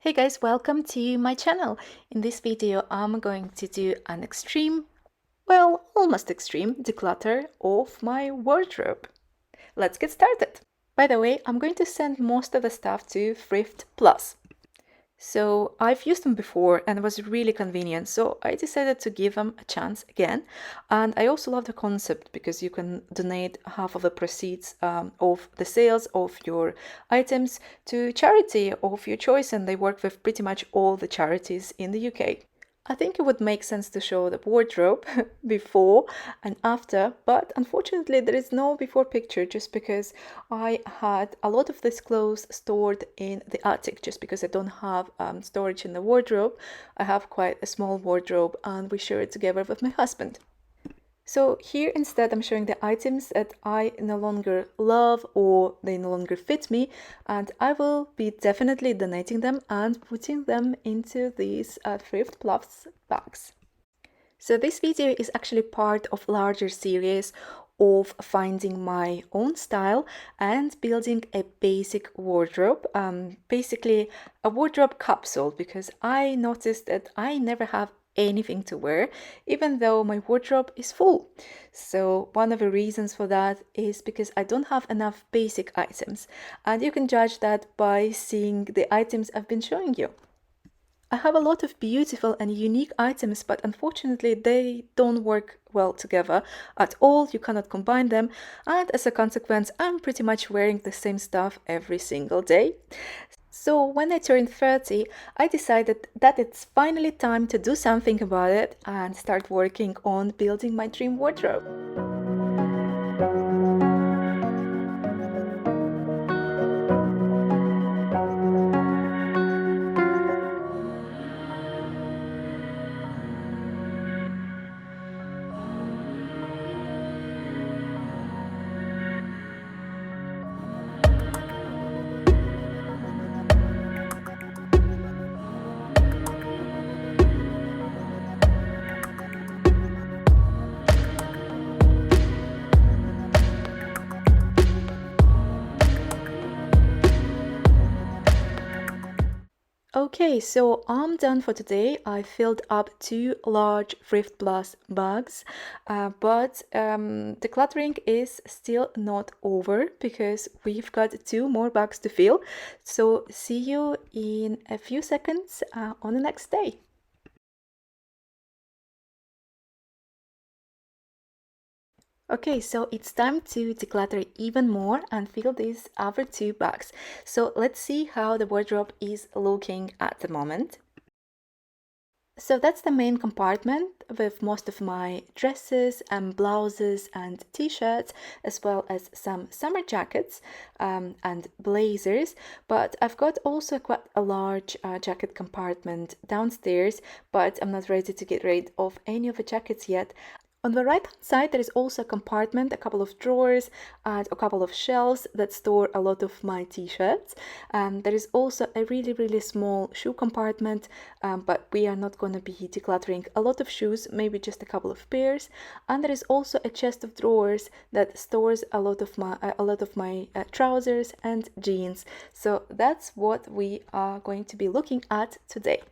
Hey guys, welcome to my channel. In this video, I'm going to do an extreme, well, almost extreme declutter of my wardrobe. Let's get started. By the way, I'm going to send most of the stuff to Thrift Plus. So I've used them before and it was really convenient. So I decided to give them a chance again. And I also love the concept because you can donate half of the proceeds of the sales of your items to charity of your choice. And they work with pretty much all the charities in the UK. I think it would make sense to show the wardrobe before and after, but unfortunately there is no before picture just because I had a lot of these clothes stored in the attic just because I don't have storage in the wardrobe. I have quite a small wardrobe and we share it together with my husband. So here instead I'm showing the items that I no longer love or they no longer fit me, and I will be definitely donating them and putting them into these Thrift Plus bags. So this video is actually part of larger series of finding my own style and building a basic wardrobe, basically a wardrobe capsule, because I noticed that I never have anything to wear, even though my wardrobe is full. So one of the reasons for that is because I don't have enough basic items, and you can judge that by seeing the items I've been showing you. I have a lot of beautiful and unique items, but unfortunately they don't work well together at all. You cannot combine them, and as a consequence, I'm pretty much wearing the same stuff every single day. So when I turned 30, I decided that it's finally time to do something about it and start working on building my dream wardrobe. Okay, so I'm done for today. I filled up 2 large Thrift Plus bags, but decluttering is still not over because we've got 2 more bags to fill. So see you in a few seconds on the next day. Okay, so it's time to declutter even more and fill these other 2 bags. So let's see how the wardrobe is looking at the moment. So that's the main compartment with most of my dresses and blouses and t-shirts, as well as some summer jackets and blazers. But I've got also quite a large jacket compartment downstairs, but I'm not ready to get rid of any of the jackets yet. On the right hand side, there is also a compartment, a couple of drawers, and a couple of shelves that store a lot of my t-shirts. There is also a really small shoe compartment, but we are not going to be decluttering a lot of shoes, maybe just a couple of pairs. And there is also a chest of drawers that stores a lot of my trousers and jeans. So that's what we are going to be looking at today.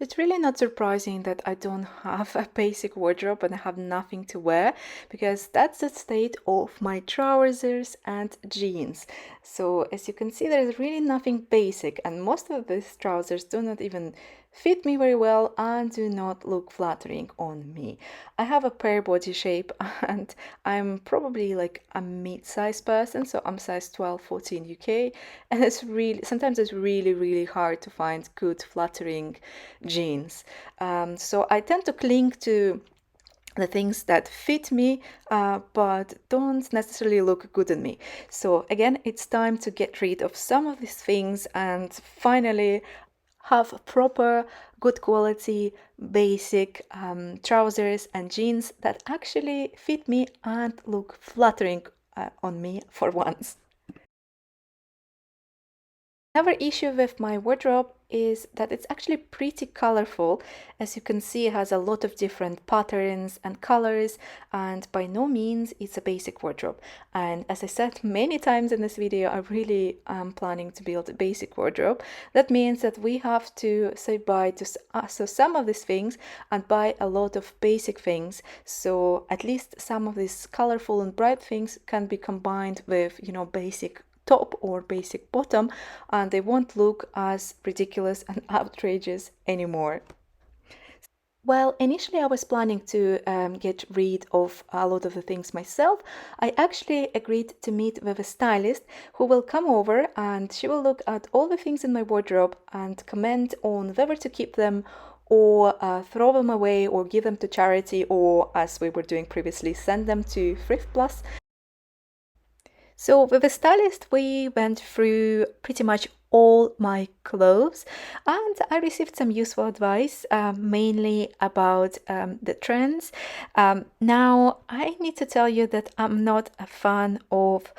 It's really not surprising that I don't have a basic wardrobe and I have nothing to wear, because that's the state of my trousers and jeans. So as you can see, there is really nothing basic, and most of these trousers do not even fit me very well and do not look flattering on me. I have a pear body shape and I'm probably like a mid-sized person, so I'm size 12, 14 UK, and sometimes it's really hard to find good flattering jeans. So I tend to cling to the things that fit me but don't necessarily look good on me. So again, it's time to get rid of some of these things and finally have proper, good quality, basic trousers and jeans that actually fit me and look flattering on me for once. Another issue with my wardrobe is that it's actually pretty colorful. As you can see, it has a lot of different patterns and colors, and by no means it's a basic wardrobe. And as I said many times in this video, I really am planning to build a basic wardrobe. That means that we have to say bye to some of these things and buy a lot of basic things. So at least some of these colorful and bright things can be combined with, basic top or basic bottom, and they won't look as ridiculous and outrageous anymore. Well, initially I was planning to get rid of a lot of the things myself. I actually agreed to meet with a stylist who will come over and she will look at all the things in my wardrobe and comment on whether to keep them or throw them away or give them to charity, or as we were doing previously, send them to Thrift Plus. So with the stylist, we went through pretty much all my clothes and I received some useful advice, mainly about the trends. Now, I need to tell you that I'm not a fan of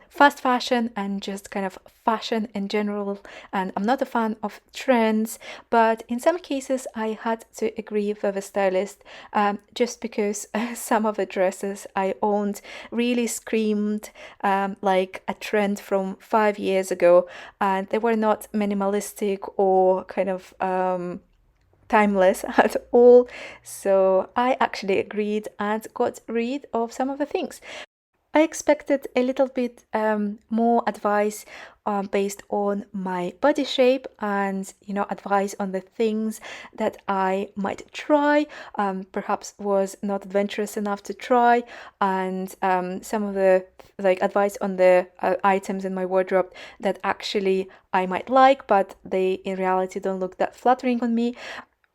fast fashion and just kind of fashion in general, and I'm not a fan of trends, but in some cases I had to agree with a stylist just because some of the dresses I owned really screamed like a trend from 5 years ago, and they were not minimalistic or kind of timeless at all. So I actually agreed and got rid of some of the things. I expected a little bit more advice based on my body shape and, advice on the things that I might try, perhaps was not adventurous enough to try, and some of the advice on the items in my wardrobe that actually I might like, but they in reality don't look that flattering on me.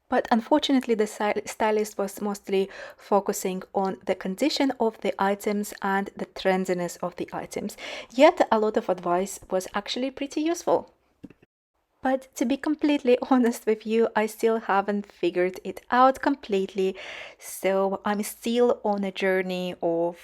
But unfortunately, the stylist was mostly focusing on the condition of the items and the trendiness of the items. Yet a lot of advice was actually pretty useful. But to be completely honest with you, I still haven't figured it out completely. So I'm still on a journey of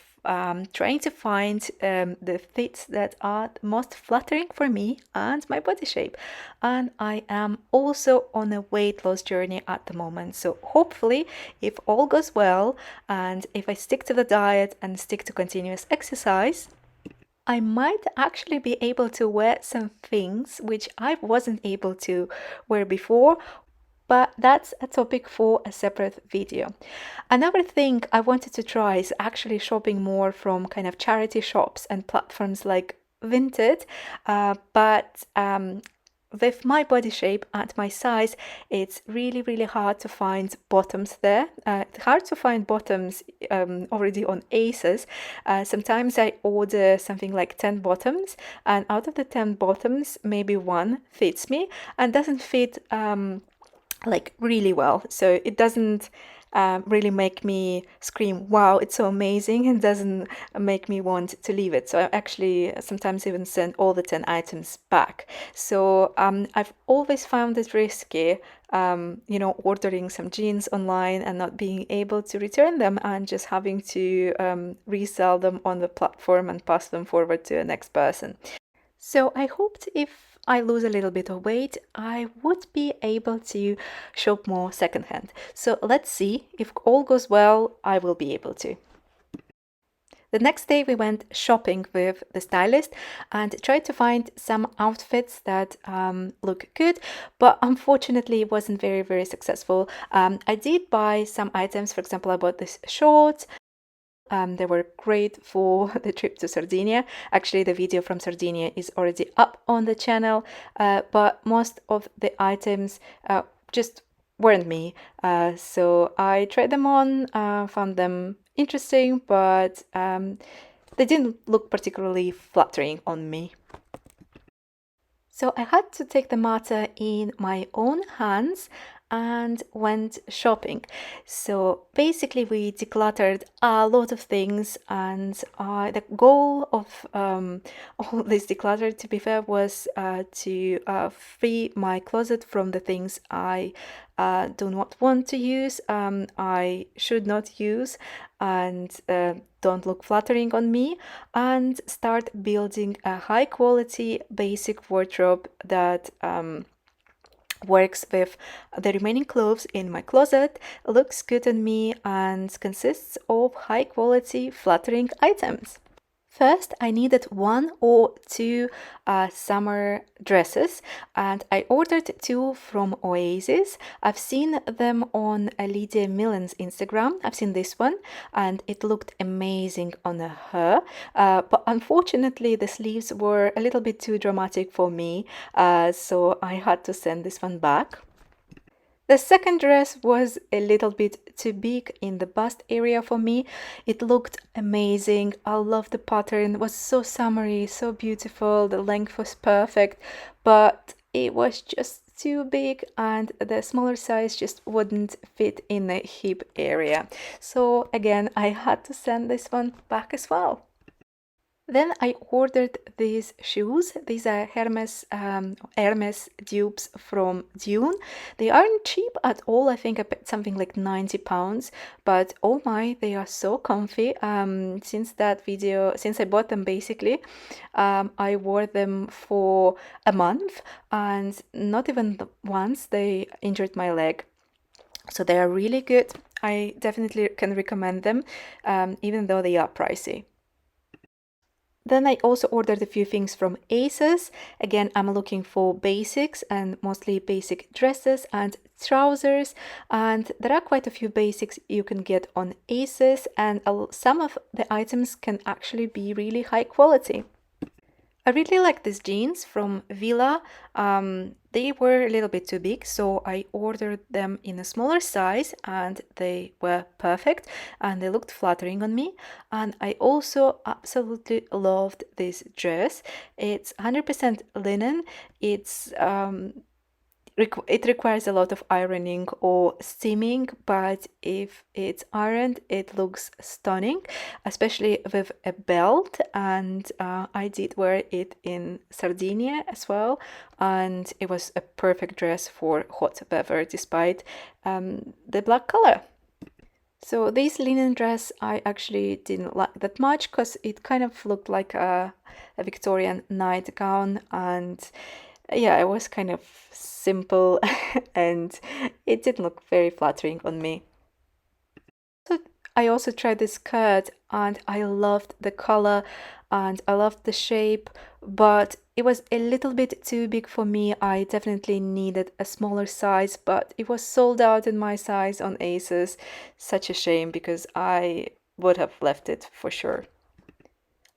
trying to find the fits that are most flattering for me and my body shape. And I am also on a weight loss journey at the moment. So hopefully, if all goes well and if I stick to the diet and stick to continuous exercise, I might actually be able to wear some things which I wasn't able to wear before, but that's a topic for a separate video. Another thing I wanted to try is actually shopping more from kind of charity shops and platforms like Vinted, but with my body shape and my size, it's really hard to find bottoms there. It's hard to find bottoms already on ASOS. Sometimes I order something like 10 bottoms, and out of the 10 bottoms, maybe one fits me and doesn't fit like really well. So it doesn't really make me scream, wow, it's so amazing, and doesn't make me want to leave it. So I actually sometimes even send all the 10 items back. So I've always found it risky, ordering some jeans online and not being able to return them and just having to resell them on the platform and pass them forward to the next person. So I hoped if I lose a little bit of weight, I would be able to shop more secondhand. So let's see, if all goes well, I will be able to. The next day we went shopping with the stylist and tried to find some outfits that look good, but unfortunately it wasn't very successful. I did buy some items. For example, I bought this shorts. They were great for the trip to Sardinia. Actually, the video from Sardinia is already up on the channel, but most of the items just weren't me. So I tried them on, found them interesting, but they didn't look particularly flattering on me. So I had to take the matter in my own hands and went shopping. So basically we decluttered a lot of things, and the goal of all this declutter, to be fair, was to free my closet from the things I do not want to use, I should not use, and don't look flattering on me, and start building a high quality basic wardrobe that works with the remaining clothes in my closet, looks good on me, and consists of high quality flattering items. First, I needed 1 or 2 summer dresses, and I ordered 2 from Oasis. I've seen them on Lydia Millen's Instagram. I've seen this one, and it looked amazing on her. But unfortunately, the sleeves were a little bit too dramatic for me, so I had to send this one back. The second dress was a little bit too big in the bust area for me. It looked amazing. I love the pattern. It was so summery, so beautiful. The length was perfect, but it was just too big and the smaller size just wouldn't fit in the hip area. So again, I had to send this one back as well. Then I ordered these shoes. These are Hermes dupes from Dune. They aren't cheap at all. I think I paid something like £90, but oh my, they are so comfy. Since I bought them basically, I wore them for a month, and not even once they injured my leg. So they are really good. I definitely can recommend them, even though they are pricey. Then I also ordered a few things from ASOS. Again, I'm looking for basics and mostly basic dresses and trousers. And there are quite a few basics you can get on ASOS, and some of the items can actually be really high quality. I really like these jeans from Villa. They were a little bit too big, so I ordered them in a smaller size, and they were perfect and they looked flattering on me. And I also absolutely loved this dress. It's 100% linen. It requires a lot of ironing or steaming, but if it's ironed, it looks stunning, especially with a belt. And I did wear it in Sardinia as well, and it was a perfect dress for hot weather despite the black color. So this linen dress I actually didn't like that much because it kind of looked like a Victorian nightgown, and yeah, it was kind of simple and it didn't look very flattering on me. So I also tried this skirt and I loved the color and I loved the shape, but it was a little bit too big for me. I definitely needed a smaller size, but it was sold out in my size on ASOS. Such a shame because I would have left it for sure.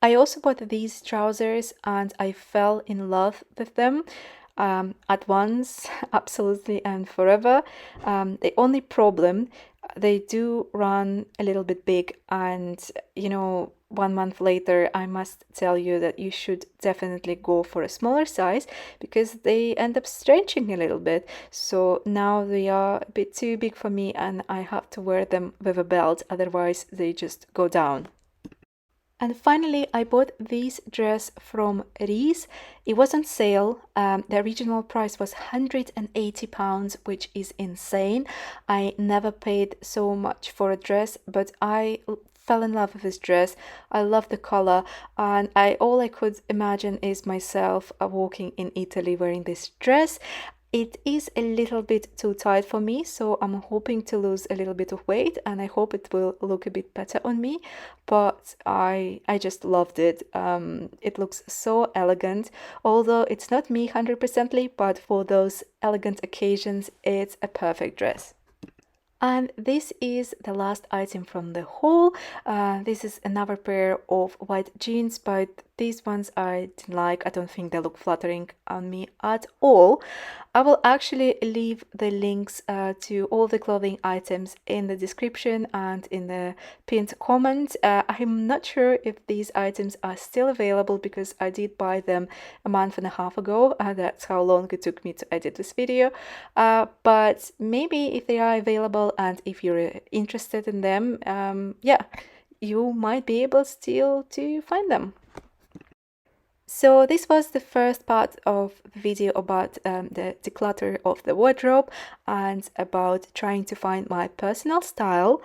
I also bought these trousers and I fell in love with them at once, absolutely and forever. The only problem, they do run a little bit big, and 1 month later, I must tell you that you should definitely go for a smaller size because they end up stretching a little bit. So now they are a bit too big for me and I have to wear them with a belt, otherwise they just go down. And finally, I bought this dress from Reese. It was on sale. The original price was £180, which is insane. I never paid so much for a dress, but I fell in love with this dress. I love the color, and all I could imagine is myself walking in Italy wearing this dress. It is a little bit too tight for me, so I'm hoping to lose a little bit of weight and I hope it will look a bit better on me, but I just loved it. It looks so elegant, although it's not me 100%, but for those elegant occasions, it's a perfect dress. And this is the last item from the haul. This is another pair of white jeans, but these ones I didn't like. I don't think they look flattering on me at all. I will actually leave the links to all the clothing items in the description and in the pinned comment. I'm not sure if these items are still available because I did buy them a month and a half ago. That's how long it took me to edit this video. But maybe if they are available and if you're interested in them, yeah, you might be able still to find them. So this was the first part of the video about the declutter of the wardrobe and about trying to find my personal style.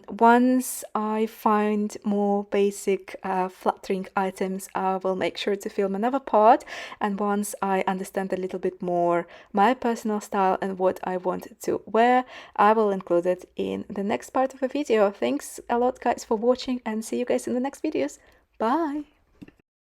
Once I find more basic flattering items, I will make sure to film another part, and once I understand a little bit more my personal style and what I want to wear, I will include it in the next part of the video. Thanks a lot guys for watching, and see you guys in the next videos. Bye!